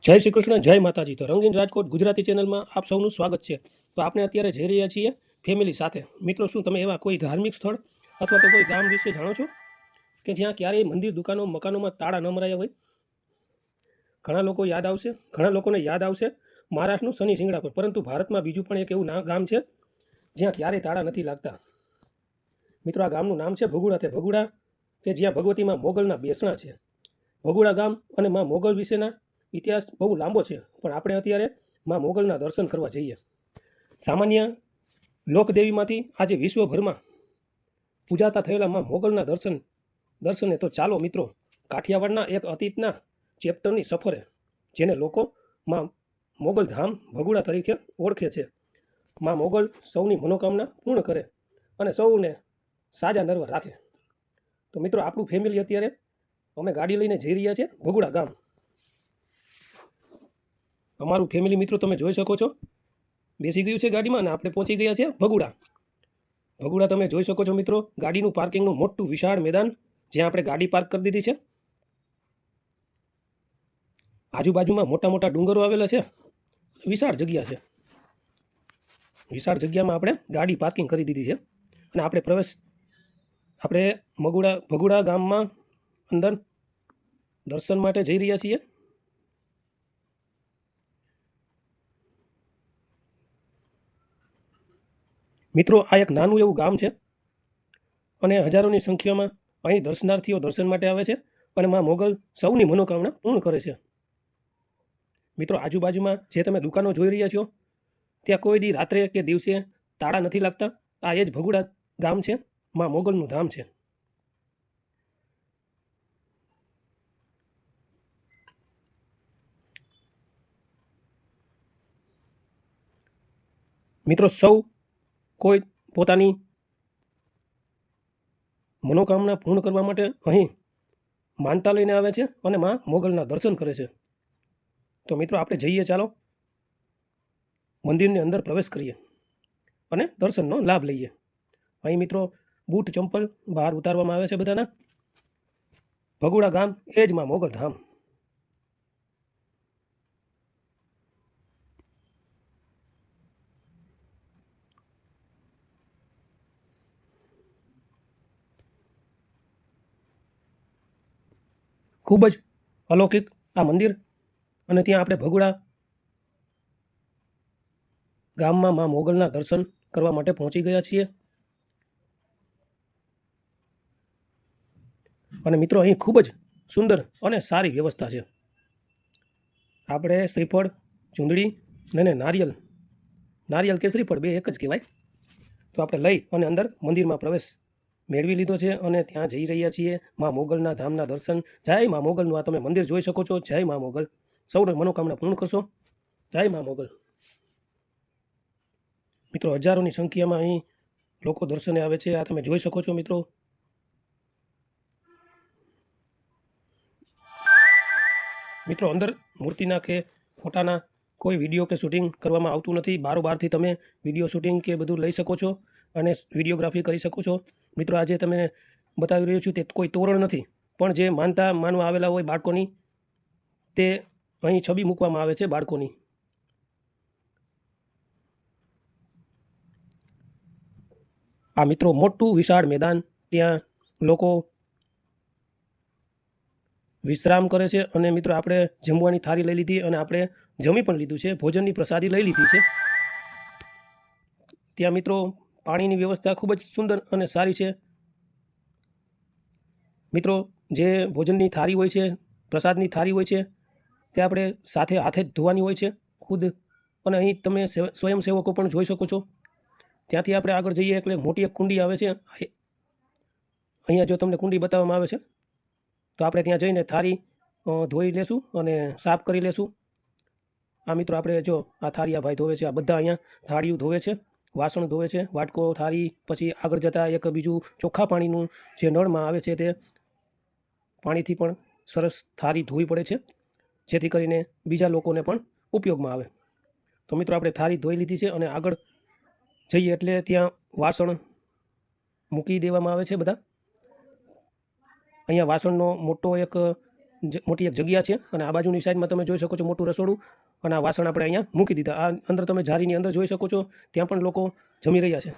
જય શ્રી કૃષ્ણ, જય માતાજી. તો રંગીન રાજકોટ ગુજરાતી ચેનલમાં આપ સૌનું સ્વાગત છે. તો આપણે અત્યારે જઈ રહ્યા છીએ ફેમિલી સાથે. મિત્રો, શું તમે એવા કોઈ ધાર્મિક સ્થળ અથવા તો કોઈ ગામ વિશે જાણો છો કે જ્યાં ક્યારેય મંદિર, દુકાનો, મકાનોમાં તાળા ન મરાયા હોય? ઘણા લોકોને યાદ આવશે મહારાષ્ટ્રનું શનિ શિંગણાપુર. પરંતુ ભારતમાં બીજું પણ એક એવું ગામ છે જ્યાં ક્યારેય તાળા નથી લાગતા. મિત્રો, આ ગામનું નામ છે ભગુડા. તે ભગુડા કે જ્યાં ભગવતીમાં મોગલના બેસણા છે. ભગુડા ગામ અને માં મોગલ વિશેના ઇતિહાસ બહુ લાંબો છે, પણ આપણે અત્યારે માં મોગલના દર્શન કરવા જઈએ. સામાન્ય લોકદેવીમાંથી આજે વિશ્વભરમાં પૂજાતા થયેલા માં મોગલના દર્શને તો ચાલો મિત્રો, કાઠિયાવાડના એક અતીતના ચેપ્ટરની સફરે, જેને લોકો માં મોગલ ધામ ભગુડા તરીકે ઓળખે છે. માં મોગલ સૌની મનોકામના પૂર્ણ કરે અને સૌને સાજા નરવા રાખે. તો મિત્રો, આપણું ફેમિલી અત્યારે અમે ગાડી લઈને જઈ રહ્યા છીએ ભગુડા ગામ. અમારું ફેમિલી મિત્રો તમે જોઈ શકો છો, બેસી ગયું છે ગાડીમાં અને આપણે પહોંચી ગયા છે ભગુડા. ભગુડા તમે જોઈ શકો છો મિત્રો, ગાડીનું પાર્કિંગનું મોટું વિશાળ મેદાન જ્યાં આપણે ગાડી પાર્ક કરી દીધી છે. આજુબાજુમાં મોટા મોટા ડુંગરો આવેલા છે, વિશાળ જગ્યા છે. વિશાળ જગ્યામાં આપણે ગાડી પાર્કિંગ કરી દીધી છે અને આપણે ભગુડા ગામમાં અંદર દર્શન માટે જઈ રહ્યા છીએ. મિત્રો, આ એક નાનું એવું ગામ છે અને હજારોની સંખ્યામાં અહીં દર્શનાર્થીઓ દર્શન માટે આવે છે અને માં મોગલ સૌની મનોકામના પૂર્ણ કરે છે. મિત્રો, આજુબાજુમાં જે તમે દુકાનો જોઈ રહ્યા છો ત્યાં કોઈ દી રાત્રે કે દિવસે તાળા નથી લાગતા. આ એ જ ભગુડા ગામ છે, માં મોગલનું ધામ છે. મિત્રો, સૌ કોઈ પોતાની મનોકામના પૂર્ણ કરવા માટે અહીં માનતા લઈને આવે છે અને માં મોગલના દર્શન કરે છે. તો મિત્રો, આપણે જઈએ, ચાલો મંદિરની અંદર પ્રવેશ કરીએ અને દર્શનનો લાભ લઈએ. અહીં મિત્રો બૂટ ચંપલ બહાર ઉતારવામાં આવે છે બધાના. ભગુડા ગામ એ જ માં મોગલ ધામ. ખૂબ જ અલૌકિક આ મંદિર, અને ત્યાં આપણે ભગુડા ગામમાં માં મોગલના દર્શન કરવા માટે પહોંચી ગયા છીએ. અને મિત્રો, અહીં ખૂબ જ સુંદર અને સારી વ્યવસ્થા છે. આપણે શ્રીફળ, ચૂંદડી અને નારિયેલ કે શ્રીફળ બે એક જ કહેવાય, તો આપણે લઈ અને અંદર મંદિરમાં પ્રવેશ મેળવી લીધો છે અને ત્યાં જઈ રહ્યા છીએ માં મોગલના ધામના દર્શન. જય માં મોગલનું આ તમે મંદિર જોઈ શકો છો. જય માં મોગલ, સૌને મનોકામના પૂર્ણ કરશો. જય માં મોગલ. મિત્રો, હજારોની સંખ્યામાં અહીં લોકો દર્શને આવે છે, આ તમે જોઈ શકો છો મિત્રો. મિત્રો, અંદર મૂર્તિના કે ફોટાના કોઈ વિડીયો કે શૂટિંગ કરવામાં આવતું નથી. બારોબારથી તમે વિડીયો શૂટિંગ કે બધું લઈ શકો છો અને વિડીયોગ્રાફી કરી શકો છો. મિત્રો, આજે તમે બતાવી રહ્યો છું તે કોઈ તોરણ નથી, પણ જે માનવા આવેલા હોય બાળકોની, તે અહીં છબી મૂકવામાં આવે છે બાળકોની. આ મિત્રો મોટું વિશાળ મેદાન, ત્યાં લોકો વિશ્રામ કરે છે. અને મિત્રો, આપણે જમવાની થાળી લઈ લીધી અને આપણે જમી પણ લીધું છે, ભોજનની પ્રસાદી લઈ લીધી છે. ત્યાં મિત્રો પાણીની વ્યવસ્થા ખૂબ જ સુંદર અને સારી છે. મિત્રો, જે ભોજનની થાળી હોય છે, પ્રસાદની થાળી હોય છે, તે આપણે સાથે હાથે જ ધોવાની હોય છે ખુદ. અને અહીં તમે સ્વયંસેવકો પણ જોઈ શકો છો. ત્યાંથી આપણે આગળ જઈએ એટલે મોટી એક કુંડી આવે છે. અહીંયા જો તમને કુંડી બતાવવામાં આવે છે તો આપણે ત્યાં જઈને થાળી ધોઈ લેશું અને સાફ કરી લેશું. આ મિત્રો, આપણે જો આ થાળી આ ભાઈ ધોવે છે, આ બધા અહીંયા થાળીઓ ધોવે છે, વાસણ ધોવે છે, વાટકો, થાળી. પછી આગળ જતાં એક બીજું ચોખ્ખા પાણીનું જે નળમાં આવે છે તે પાણીથી પણ સરસ થાળી ધોવી પડે છે, જેથી કરીને બીજા લોકોને પણ ઉપયોગમાં આવે. તો મિત્રો, આપણે થાળી ધોઈ લીધી છે અને આગળ જઈએ એટલે ત્યાં વાસણ મૂકી દેવામાં આવે છે બધા. અહીંયા વાસણનો મોટો એક મોટી એક જગ્યા છે અને આ બાજુની સાઈડમાં તમે જોઈ શકો છો મોટું રસોડું અને આ વાસણ આપણે અહીંયા મૂકી દીધા. આ અંદર તમે જારીની અંદર જોઈ શકો છો ત્યાં પણ લોકો જમી રહ્યા છે.